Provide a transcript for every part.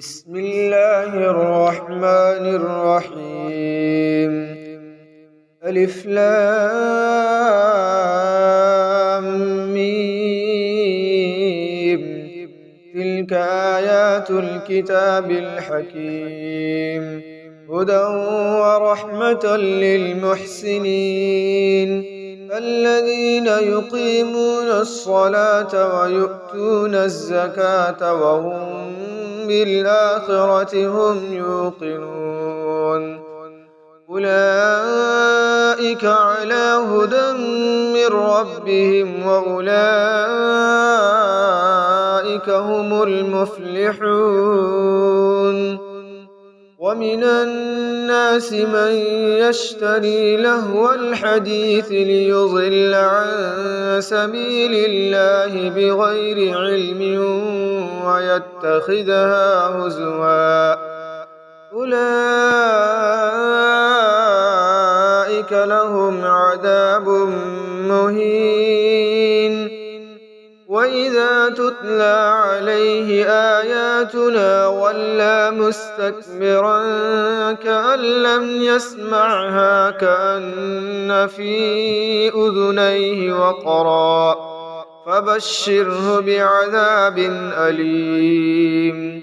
بسم الله الرحمن الرحيم. ألف لام ميم. تلك آيات الكتاب الحكيم، هدى ورحمة للمحسنين الذين يقيمون الصلاة ويؤتون الزكاة وهم بالآخرة هم يوقنون. أولئك على هدى من ربهم وأولئك هم المفلحون. ومن الناس من يشتري لهو الحديث ليضل عن سبيل الله بغير علم ويتخذها هزوا، أولئك لهم عذاب مهين. وإذا تتلى عليه آياتنا ولى مستكبرا كأن لم يسمعها كأن في أذنيه وقرا، فبشره بعذاب أليم.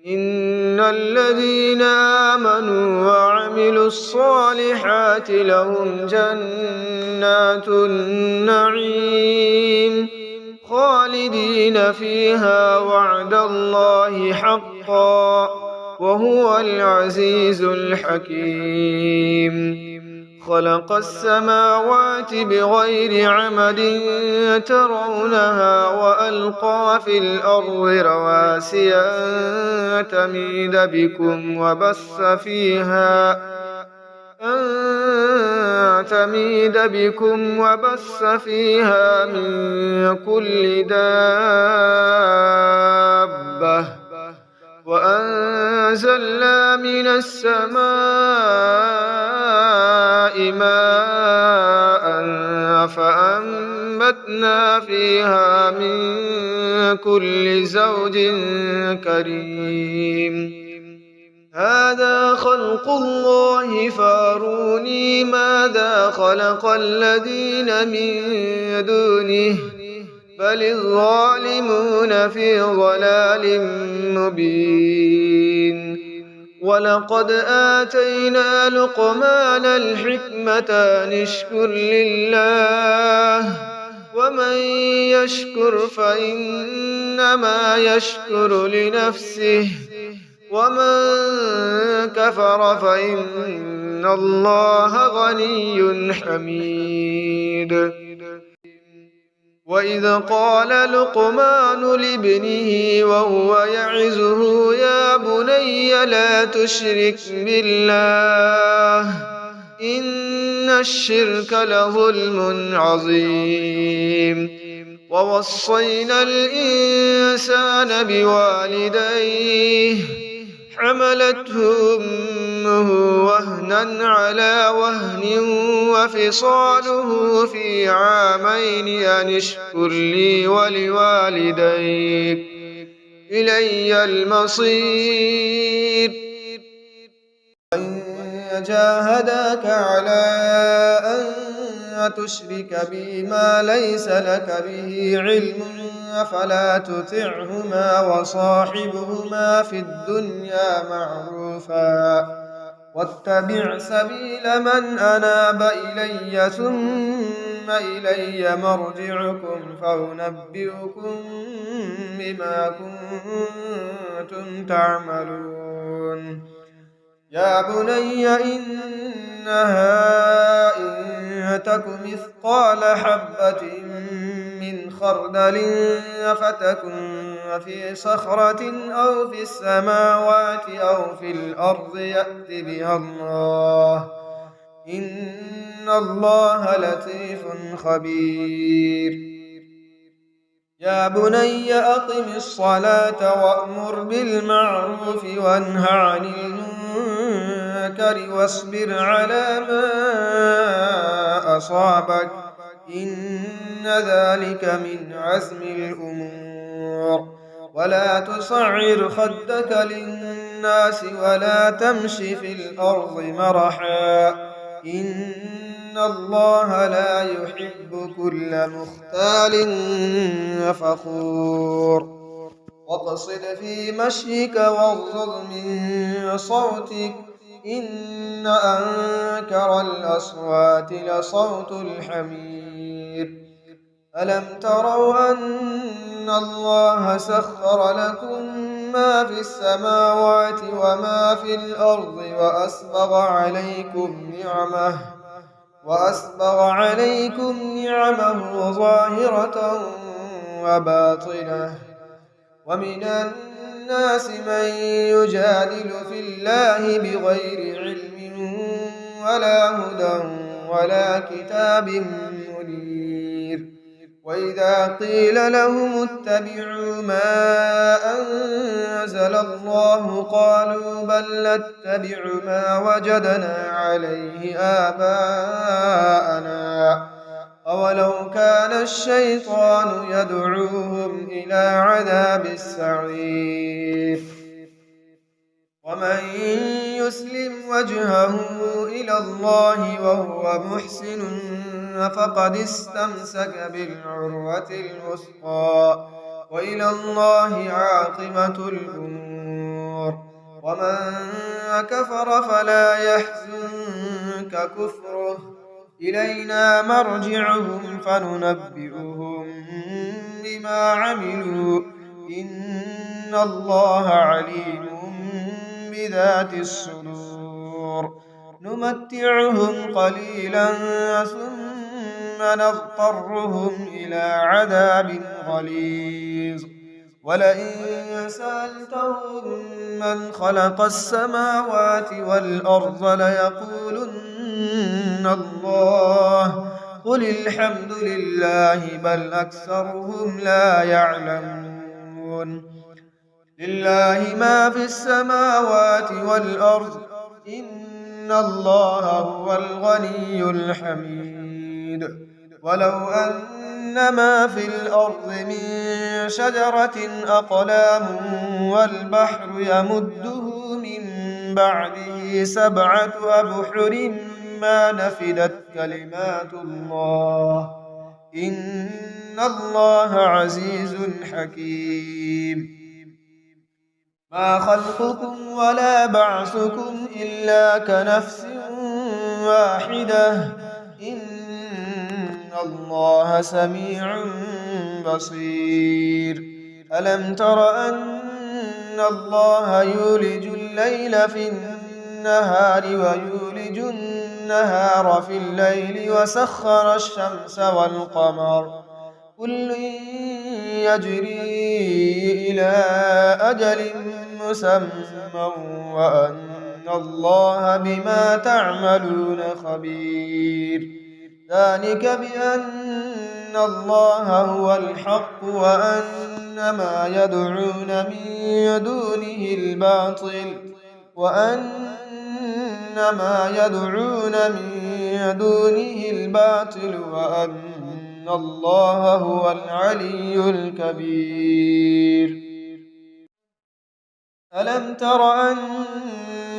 إن الذين آمنوا وعملوا الصالحات لهم جنات النعيم خالدين فيها وعد الله حقا، وهو العزيز الحكيم. خلق السماوات بغير عمد ترونها وألقى في الأرض رواسي أن تميد بكم وبث فيها من كل دابة، وأنزلنا من السماء ماء فأنبتنا فيها من كل زوج كريم. هذا خلق الله فاروني ماذا خلق الذين من دونه بل الظالمون في ضلال مبين. ولقد آتينا لقمان الحكمة أن اشكر لله، ومن يشكر فإنما يشكر لنفسه، ومن كفر فإن الله غني حميد. وإذ قال لقمان لابنه وهو يعظه يا بني لا تشرك بالله إن الشرك لظلم عظيم. ووصينا الإنسان بوالديه حملته أمه وهنا على وهن وفصاله في عامين أن اشكر لي ولوالديك إلي المصير. وإن جاهداك على أن تشرك بي ما ليس لك به علم فلا تطعهما وصاحبهما في الدنيا معروفا، واتبع سبيل من أناب إلي ثم إلي مرجعكم فأنبئكم بما كنتم تعملون. يا بني إنها إن تك مثقال حبة من خردل فتكن في صخرة أو في السماوات أو في الأرض يأت بها الله، إن الله لطيف خبير. يا بني أقم الصلاة وأمر بالمعروف وانه عن المنكر واصبر على ما أصابك إن ذلك من عزم الأمور. ولا تصعر خدك للناس ولا تمش في الأرض مرحا إن الله لا يحب كل مختال فخور واقصد في مشيك واغضض من صوتك إن أنكر الأصوات لصوت الحمير ألم تروا أن الله سخر لكم ما في السماوات وما في الأرض وأسبغ عليكم نعمه ظاهرة وباطنة ومن الناس من يجادل في الله بغير علم ولا هدى ولا كتاب منير وإذا قيل لهم اتبعوا ما أنزل الله قالوا بل نتبع ما وجدنا عليه آباءنا أولو كان الشيطان يدعوهم إلى عذاب السعير ومن يسلم وجهه إلى الله وهو محسن فقد استمسك بالعروة الوثقى وإلى الله عاقبة الأمور ومن كفر فلا يحزنك كفره إلينا مرجعهم فننبئهم بما عملوا إن الله عليم بذات الصدور نمتعهم قليلا ثم نضطرهم إلى عذاب غليظ ولئن سألتهم من خلق السماوات والأرض ليقولن الله قل الحمد لله بل أكثرهم لا يعلمون لله ما في السماوات والأرض إن الله هو الغني الحميد ولو أن ما في الأرض من شجرة أقلام والبحر يمده من بعده 7 أبحر ما نفدت كلمات الله إن الله عزيز حكيم ما خلقكم ولا بعثكم إلا كنفس واحدة إن الله سميع بصير ألم تر أن الله يولج الليل في النهار ويولج النهار في الليل وسخر الشمس والقمر كل يجري إلى أجل مسمى وأن الله بما تعملون خبير ذلك بأن الله هو الحق وأن ما يدعون من دونه الباطل وأن الله هو العلي الكبير ألم تر أن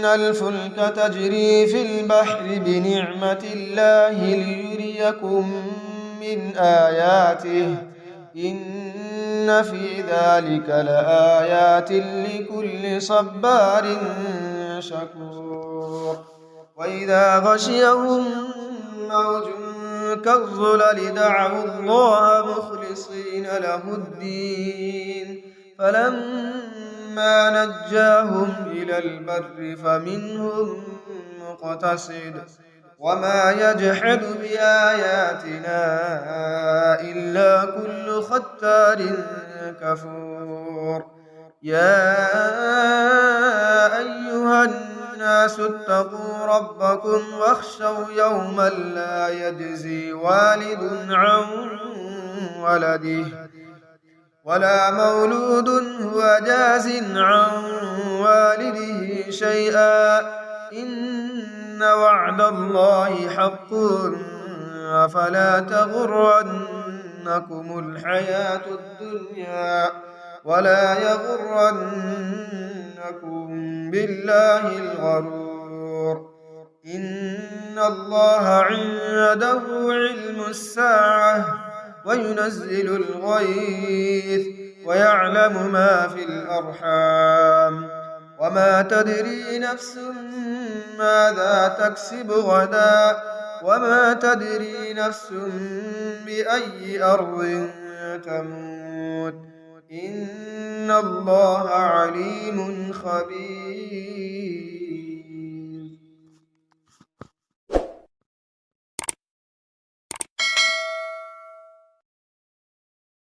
الفلك تجري في البحر بنعمة الله ليريكم من آياته إن في ذلك لآيات لكل صبار شكور وإذا غشيهم موج كالظلل دعوا الله مخلصين له الدين فلما نجاهم إلى البر فمنهم مقتصد وما يجحد بآياتنا إلا كل ختار كفور يا أيها الناس اتقوا ربكم واخشوا يوما لا يجزي والد عن ولده ولا مولود هو جاز عن والده شيئا إن وعد الله حق فلا تغرنكم الحياة الدنيا ولا يغرنكم بالله الغرور. إن الله عنده علم الساعة وينزل الغيث ويعلم ما في الأرحام وما تدري نفس ماذا تكسب غدا وما تدري نفس بأي أرض تموت إن الله عليم خبير.